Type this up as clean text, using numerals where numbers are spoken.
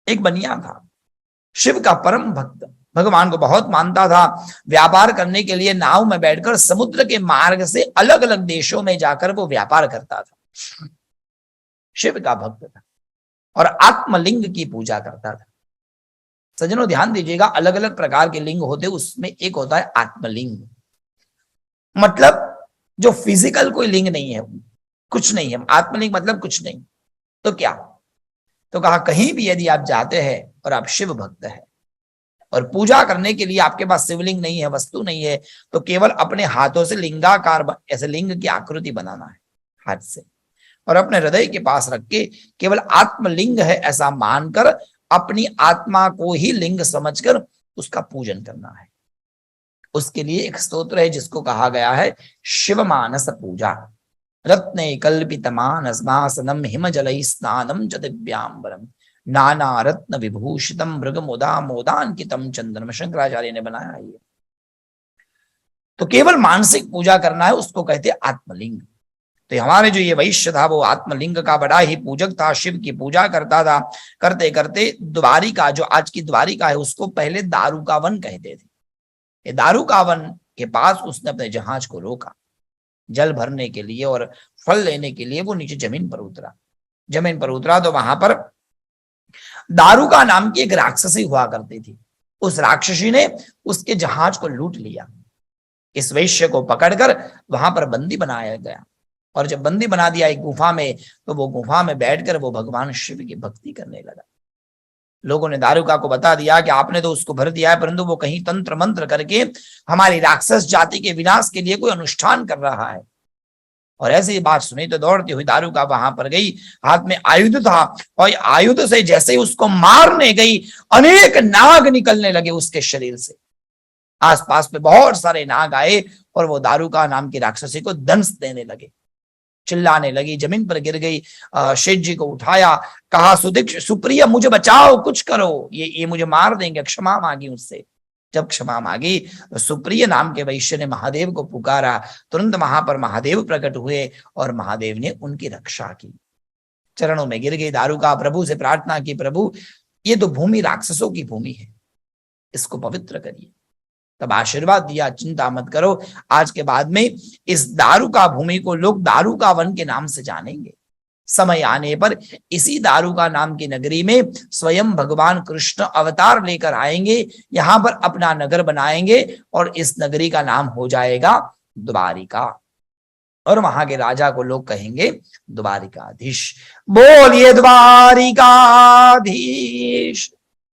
एक बनिया था, शिव का परम भक्त, भगवान को बहुत मानता था। व्यापार करने के लिए नाव में बैठकर समुद्र के मार्ग से अलग अलग देशों में जाकर वो व्यापार करता था। शिव का भक्त था और आत्मलिंग की पूजा करता था। सज्जनों ध्यान दीजिएगा, अलग अलग प्रकार के लिंग होते, उसमें एक होता है आत्मलिंग, मतलब जो फिजिकल कोई लिंग नहीं है, कुछ नहीं है। आत्मलिंग मतलब कुछ नहीं। तो क्या? तो कहा कहीं भी यदि आप जाते हैं और आप शिव भक्त हैं और पूजा करने के लिए आपके पास शिवलिंग नहीं है, वस्तु नहीं है, तो केवल अपने हाथों से लिंगाकार ऐसे लिंग की आकृति बनाना है हाथ से, और अपने हृदय के पास रख के केवल आत्मलिंग है ऐसा मानकर अपनी आत्मा को ही लिंग समझकर उसका पूजन करना है। उसके लिए एक स्तोत्र है जिसको कहा गया है शिव मानस पूजा। रत्ने कल्पित मानसमासनम हिमजलैः स्नानम च दिव्यांबरम नाना रत्न विभूषितम मृग मुदा मोदान्कितम चंद्रम। शंकराचार्य ने बनाया है ये। तो केवल मानसिक पूजा करना है, उसको कहते आत्मलिंग। तो हमारे जो ये वैश्य था वो आत्मलिंग का बड़ा ही पूजक था, शिव की पूजा करता था। करते करते द्वारिका, जो आज की द्वारिका है, उसको पहले दारुका वन कहते थे। ये दारुका वन के पास उसने अपने जहाज को रोका जल भरने के लिए और फल लेने के लिए। वो नीचे जमीन पर उतरा। जमीन पर उतरा तो वहां पर दारुका नाम की एक राक्षसी हुआ करती थी। उस राक्षसी ने उसके जहाज को लूट लिया। इस वैश्य को पकड़कर वहां पर बंदी बनाया गया, और जब बंदी बना दिया एक गुफा में, तो वो गुफा में बैठकर वो भगवान शिव की भक्ति करने लगा। लोगों ने दारुका को बता दिया कि आपने तो उसको भर दिया है, परंतु वो कहीं तंत्र मंत्र करके हमारी राक्षस जाति के विनाश के लिए कोई अनुष्ठान कर रहा है। और ऐसी बात सुनी तो दौड़ती हुई दारुका वहां पर गई। हाथ में आयुध था और आयुध से जैसे ही उसको मारने गई, अनेक नाग निकलने लगे उसके शरीर से। आसपास में बहुत सारे नाग आए और वो दारुका नाम की राक्षसी को दंश देने लगे। चिल्लाने लगी, जमीन पर गिर गई। शेठ जी को उठाया, कहा सुप्रिय मुझे बचाओ, कुछ करो, ये मुझे मार देंगे। क्षमा मांगी उससे। जब क्षमा मांगी तो सुप्रिय नाम के वैश्य ने महादेव को पुकारा। तुरंत वहां पर महादेव प्रकट हुए और महादेव ने उनकी रक्षा की। चरणों में गिर गई दारुका, प्रभु से प्रार्थना की, प्रभु ये तो भूमि राक्षसों की भूमि है, इसको पवित्र करिए। तब आशीर्वाद दिया, चिंता मत करो, आज के बाद में इस दारुका भूमि को लोग दारुका वन के नाम से जानेंगे। समय आने पर इसी दारुका नाम की नगरी में स्वयं भगवान कृष्ण अवतार लेकर आएंगे, यहां पर अपना नगर बनाएंगे और इस नगरी का नाम हो जाएगा द्वारिका। और वहां के राजा को लोग कहेंगे द्वारिकाधीश। बोलिए द्वारिकाधीश।